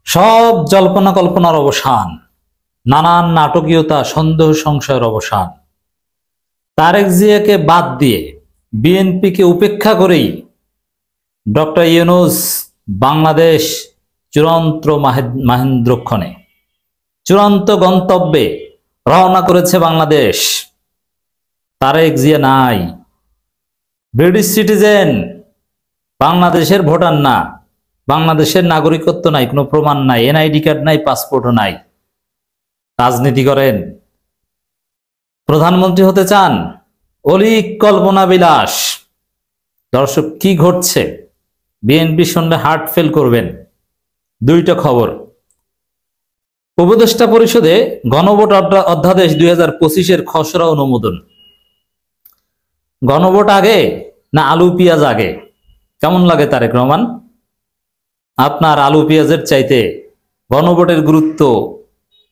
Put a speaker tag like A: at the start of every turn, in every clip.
A: সব জল্পনা কল্পনার অবসান, নানান নাটকীয়তা, সন্দেহ সংশয়ের অবসান। তারেক জিয়াকে বাদ দিয়ে বিএনপিকে উপেক্ষা করেই ডক্টর ইউনূস বাংলাদেশ চূড়ান্ত মাহেন্দ্রক্ষণে, চূড়ান্ত গন্তব্যে রওনা করেছে বাংলাদেশ। তারেক জিয়া নাই, ব্রিটিশ সিটিজেন, বাংলাদেশের ভোটার না, বাংলাদেশের নাগরিকত্ব নাই, কোনো প্রমাণ নাই, এনআইডি কার্ড নাই, পাসপোর্টও নাই। রাজনীতি করেন, প্রধানমন্ত্রী হতে চান, অলিক কল্পনা বিলাস। দর্শক, কি ঘটছে? বিএনপির সঙ্গে হার্ট ফেল করবেন। দুইটা খবর। উপদেষ্টা পরিষদে গণভোট অধ্যাদেশ 2025-এর খসড়া অনুমোদন। গণভোট আগে না আলু পেঁয়াজ আগে? কেমন লাগে তারেক রহমান? আপনার আলু পেঁয়াজের চাইতে গণভোটের গুরুত্ব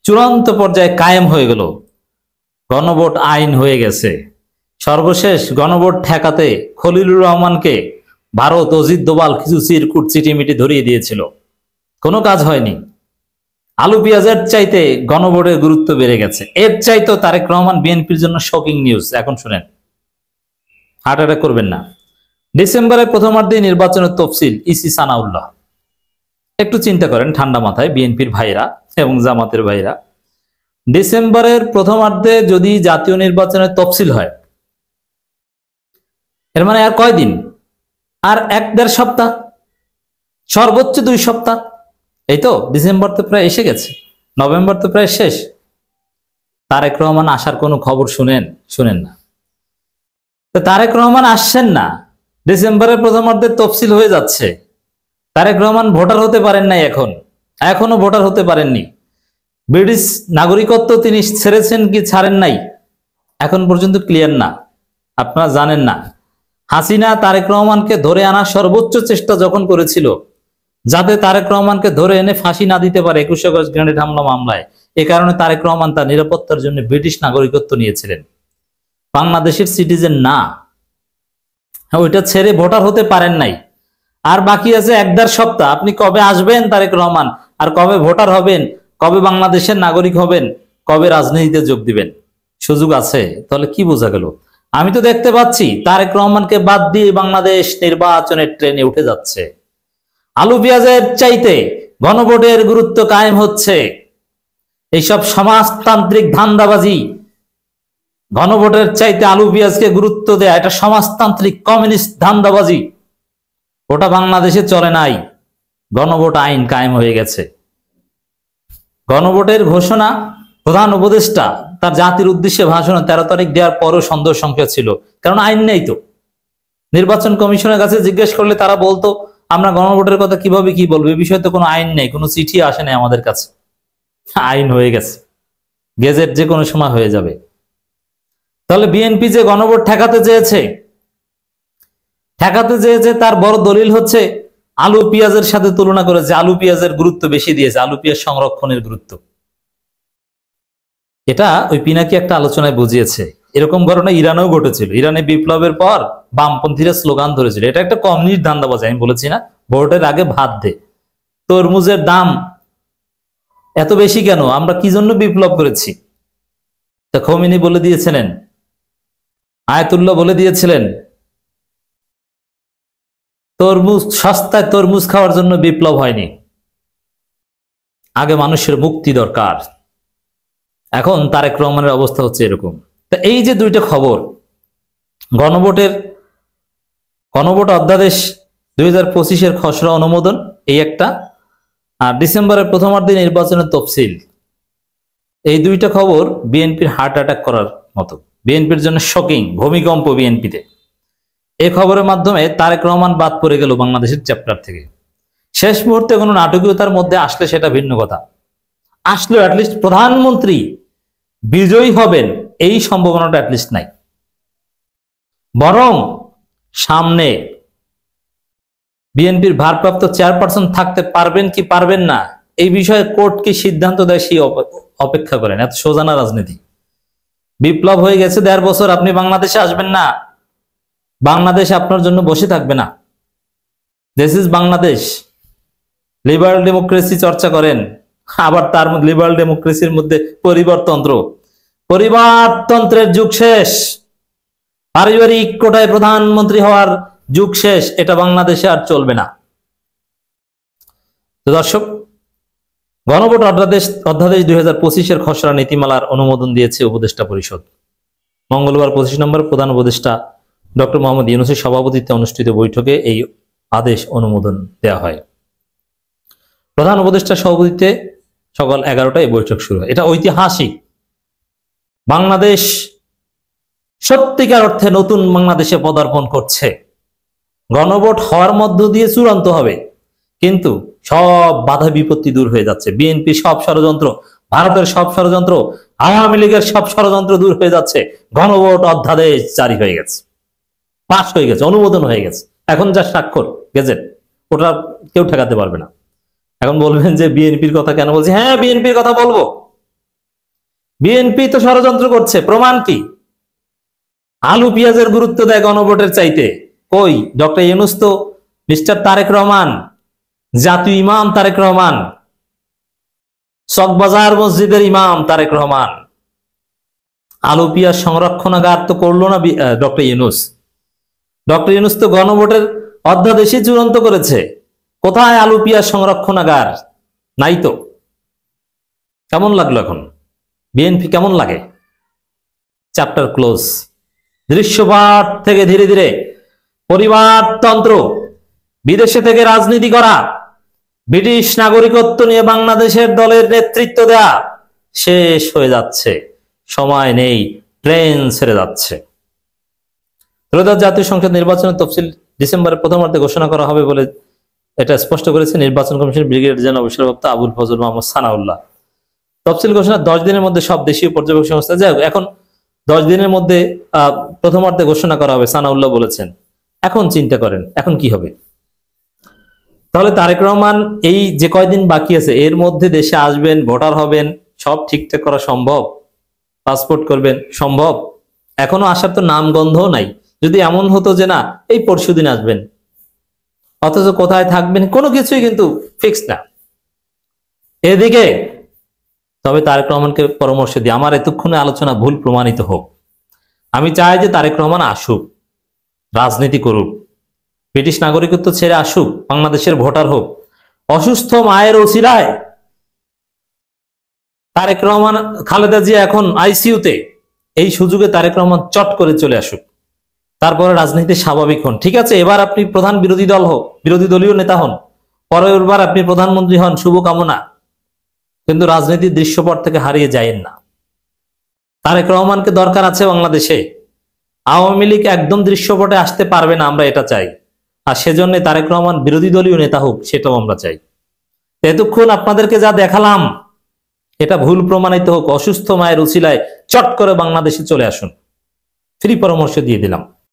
A: চূড়ান্ত পর্যায়ে কায়েম হয়ে গেল। গণভোট আইন হয়ে গেছে। সর্বশেষ গণভোট ঠেকাতে খলিলুর রহমানকে ভারত অজিত দোভাল কিছু চিরকুট চিটিমিটি ধরিয়ে দিয়েছিল, কোনো কাজ হয়নি। আলু পেঁয়াজের চাইতে গণভোটের গুরুত্ব বেড়ে গেছে। এর চাইতেও তারেক রহমান বিএনপির জন্য শকিং নিউজ। এখন শুনেন, হার্ট অ্যাটাক করবেন না। ডিসেম্বরের প্রথমার্ধে নির্বাচনের তফসিল ইসি সানাউল্লাহ। একটু চিন্তা করেন ঠান্ডা মাথায় বিএনপির ভাইরা এবং জামাতের ভাইরা। ডিসেম্বরের প্রথমার্ধে যদি জাতীয় নির্বাচনের তফসিল হয়, এর মানে আর কয়দিন? আর 1-1.5 সপ্তাহ, সর্বোচ্চ 2 সপ্তাহ। এই তো, ডিসেম্বর তো প্রায় এসে গেছে, নভেম্বর তো প্রায় শেষ। তারেক রহমান আসার কোনো খবর শুনেন না। তো তারেক রহমান আসছেন না, ডিসেম্বরের প্রথমার্ধে তফসিল হয়ে যাচ্ছে। তারেক রহমান ভোটার হতে পারেন নাই, এখনো ভোটার হতে পারেননি। ব্রিটিশ নাগরিকত্ব তিনি ছেড়েছেন কি ছাড়েন নাই এখন পর্যন্ত ক্লিয়ার না, আপনারা জানেন না। হাসিনা তারেক রহমানকে ধরে আনার সর্বোচ্চ চেষ্টা যখন করেছিল, যাতে তারেক রহমানকে ধরে এনে ফাঁসি না দিতে পারে 21 আগস্ট গ্রেনেড হামলা মামলায়, এ কারণে তারেক রহমান তার নিরাপত্তার জন্য ব্রিটিশ নাগরিকত্ব নিয়েছিলেন। বাংলাদেশের সিটিজেন না, ওইটা ছেড়ে ভোটার হতে পারেন নাই। আর বাকি আছে 1-1.5 সপ্তাহ। আপনি কবে আসবেন তারেক রহমান, আর কবে ভোটার হবেন, কবে বাংলাদেশের নাগরিক হবেন, কবে রাজনীতিতে যোগ দিবেন? সুযোগ আছে। তাহলে কি বোঝা গেল? আমি তো দেখতে পাচ্ছি তারেক রহমানকে বাদ দিয়ে বাংলাদেশ নির্বাচনের ট্রেনে উঠে যাচ্ছে। আলু পেঁয়াজের চাইতে গণভোটের গুরুত্ব কায়েম হচ্ছে। এইসব সমাজতান্ত্রিক ধান্দাবাজি, গণভোটের চাইতে আলু পেঁয়াজকে গুরুত্ব দেয়া, এটা সমাজতান্ত্রিক কমিউনিস্ট ধান্দাবাজি। ওটা বাংলাদেশে চলে নাই। গণভোট আইন কায়েম হয়ে গেছে। গণভোটের ঘোষণা প্রধান উপদেষ্টা তার জাতির উদ্দেশ্যে ভাষণ 13 তারিখ দেওয়ার পরও সন্দেহ সংখ্যা ছিল, কারণ আইন নেই তো। নির্বাচন কমিশনের কাছে জিজ্ঞেস করলে তারা বলতো, আমরা গণভোটের কথা কিভাবে কি বলবো, এই বিষয়ে তো কোনো আইন নেই, কোনো চিঠি আসে নাই আমাদের কাছে। আইন হয়ে গেছে, গেজেট যে কোনো সময় হয়ে যাবে। তাহলে বিএনপি যে গণভোট ঠেকাতে চেয়েছে, তার বড় দলিল হচ্ছে আলু পেঁয়াজের সাথে তুলনা করেছে, আলু পেঁয়াজের গুরুত্ব বেশি দিয়েছে, আলু পেঁয়াজ সংরক্ষণের গুরুত্ব। এটা ওই পিনাকি একটা আলোচনায় বুঝিয়েছে। এরকম ঘটনা ইরানেও ঘটেছিল। ইরানে বিপ্লবের পর বামপন্থীরা স্লোগান ধরেছিল, এটা একটা কমিউনিস্ট ধান্দাবাজি। আমি বলেছি না, ভোটের আগে ভাত দে। তরমুজের দাম এত বেশি কেন, আমরা কি জন্য বিপ্লব করেছি? তা খোমেনি বলে দিয়েছিলেন, আয়াতুল্লাহ বলে দিয়েছিলেন, তরমুজ সস্তায় তরমুজ খাওয়ার জন্য বিপ্লব হয়নি, আগে মানুষের মুক্তি দরকার। এখন তারেক রহমানের অবস্থা হচ্ছে এরকম। তা এই যে দুইটা খবর, গণভোট অধ্যাদেশ 2025-এর খসড়া অনুমোদন, এই একটা, আর ডিসেম্বরের প্রথমার্ধে নির্বাচনের তফসিল, এই দুইটা খবর বিএনপির হার্ট অ্যাটাক করার মতো, বিএনপির জন্য শকিং, ভূমিকম্প বিএনপিতে। এই খবরের মাধ্যমে তারেক রহমান বাদ পড়ে গেল বাংলাদেশের চ্যাপ্টার থেকে। শেষ মুহূর্তে কোনো নাটকীয়তার মধ্যে আসলে সেটা ভিন্ন কথা, আসলে অ্যাটলিস্ট প্রধানমন্ত্রী বিজয়ী হবেন এই সম্ভাবনাটা অ্যাটলিস্ট নাই। বরং সামনে বিএনপির ভারপ্রাপ্ত চেয়ারপারসন থাকতে পারবেন কি পারবেন না, এই বিষয়ে কোর্ট কি সিদ্ধান্ত দেয় সেই অপেক্ষা করেন। এত সোজা না রাজনীতি। বিপ্লব হয়ে গেছে 1.5 বছর, আপনি বাংলাদেশে আসবেন না, বাংলাদেশ আপনার জন্য বসে থাকবে না। This is Bangladesh. Liberal democracy চর্চা করেন, আবার তার মধ্যে লিবারাল ডেমোক্রেসির মধ্যে পরিবারতন্ত্রের যুগ শেষ, পারিবারিক কোটায় প্রধানমন্ত্রী হওয়ার যুগ শেষ, এটা বাংলাদেশে আর চলবে না। তো দর্শক, গণভোট অধ্যাদেশ 2025-এর খসড়া নীতিমালার অনুমোদন দিয়েছে উপদেষ্টা পরিষদ। মঙ্গলবার 25 নম্বর প্রধান উপদেষ্টা ডক্টর মোহাম্মদ ইউনূসের সভাপতিত্বে অনুষ্ঠিত বৈঠকে এই আদেশ অনুমোদন দেওয়া হয়। প্রধান উপদেষ্টার সভাপতিত্বে সকাল 11টায় বৈঠক শুরু হয়। এটা ঐতিহাসিক। বাংলাদেশ সত্যিকার অর্থে নতুন বাংলাদেশে পদার্পণ করছে। গণভোট হওয়ার মধ্য দিয়ে চূড়ান্ত হবে, কিন্তু সব বাধা বিপত্তি দূর হয়ে যাচ্ছে। বিএনপি সব ষড়যন্ত্র, ভারতের সব ষড়যন্ত্র, আওয়ামী লীগের সব ষড়যন্ত্র দূর হয়ে যাচ্ছে। গণভোট অধ্যাদেশ জারি হয়ে গেছে, পাস হয়ে গেছে, অনুমোদন হয়ে গেছে। এখন যা স্বাক্ষর গেজেট, ওটা কেউ ঠেকাতে পারবে না। এখন বলবেন যে বিএনপির কথা কেন বলছি? হ্যাঁ, বিএনপির কথা বলবো। বিএনপি তো ষড়যন্ত্র করছে, প্রমাণ কি? আলু পেঁয়াজের গুরুত্ব দেয় গণভোটের চাইতে। কই, ডক্টর ইউনূস তো মিস্টার তারেক রহমান, জাতীয় ইমাম তারেক রহমান, চকবাজার মসজিদের ইমাম তারেক রহমান। আলু পেঁয়াজ সংরক্ষণাগার তো করলো না ডক্টর ইউনূস। ডক্টর ইউনূস তো গণভোটের অধ্যাদেশই চূড়ান্ত করেছে। কোথায় আলু পেঁয়াজ সংরক্ষণাগার? নাই তো। কেমন লাগলো এখন? বিএনপি কেমন লাগে? Chapter close. দৃশ্যপট থেকে ধীরে ধীরে পরিবারতন্ত্র, বিদেশে থেকে রাজনীতি করা, ব্রিটিশ নাগরিকত্ব নিয়ে বাংলাদেশের দলের নেতৃত্ব দেয়া শেষ হয়ে যাচ্ছে। সময় নেই, ট্রেন ছেড়ে যাচ্ছে। ত্রয়োদশ জাতীয় সংসদ নির্বাচনের তফসিল ডিসেম্বরের প্রথমার্ধে ঘোষণা করা হবে বলে এটা স্পষ্ট করেছে নির্বাচন কমিশনের ব্রিগেডিয়ার জেনারেল অবসরপ্রাপ্ত আবুল ফজল মোহাম্মদ সানাউল্লাহ। তফসিল ঘোষণা 10 দিনের মধ্যে সব দেশীয় পর্যবেক্ষক সংস্থা, যাই হোক, এখন 10 দিনের মধ্যে প্রথমার্ধে ঘোষণা করা হবে, সানাউল্লাহ বলেছেন। এখন চিন্তা করেন এখন কি হবে। তাহলে তারেক রহমান এই যে কয়দিন বাকি আছে এর মধ্যে দেশে আসবেন, ভোটার হবেন, সব ঠিকঠাক করা সম্ভব? পাসপোর্ট করবেন সম্ভব? এখনো আসার তো নাম গন্ধও নাই। যদি এমন হতো যে না এই পরশুদিন আসবেন, অথচ কোথায় থাকবেন কোনো কিছুই কিন্তু ফিক্স না। এদিকে তবে তারেক রহমানকে পরামর্শ দিই, আমার এতক্ষণে আলোচনা ভুল প্রমাণিত হোক। আমি চাই যে তারেক রহমান আসুক, রাজনীতি করুক, ব্রিটিশ নাগরিকত্ব ছেড়ে আসুক, বাংলাদেশের ভোটার হোক। অসুস্থ মায়ের ওসিলায় তারেক রহমান, খালেদা জিয়া এখন আইসিইউতে, এই সুযোগে তারেক রহমান চট করে চলে আসুক, তারপরে রাজনীতি স্বাভাবিক হন। ঠিক আছে, এবার আপনি প্রধান বিরোধী দল হোক, বিরোধী দলীয় নেতা হন, পরের বার আপনি প্রধানমন্ত্রী হন, শুভকামনা, কিন্তু রাজনীতির দৃশ্যপট থেকে হারিয়ে যায়েন না। তারেক রহমানকে দরকার আছে বাংলাদেশে। আওয়ামী লীগ একদম দৃশ্যপটে আসতে পারবে না, আমরা এটা চাই। আর সেজন্য তারেক রহমান বিরোধী দলীয় নেতা হোক, সেটাও আমরা চাই। এতক্ষণ আপনাদেরকে যা দেখালাম এটা ভুল প্রমাণিত হোক। অসুস্থ মায়ের উছিলায় চট করে বাংলাদেশে চলে আসুন, ফ্রি পরামর্শ দিয়ে দিলাম।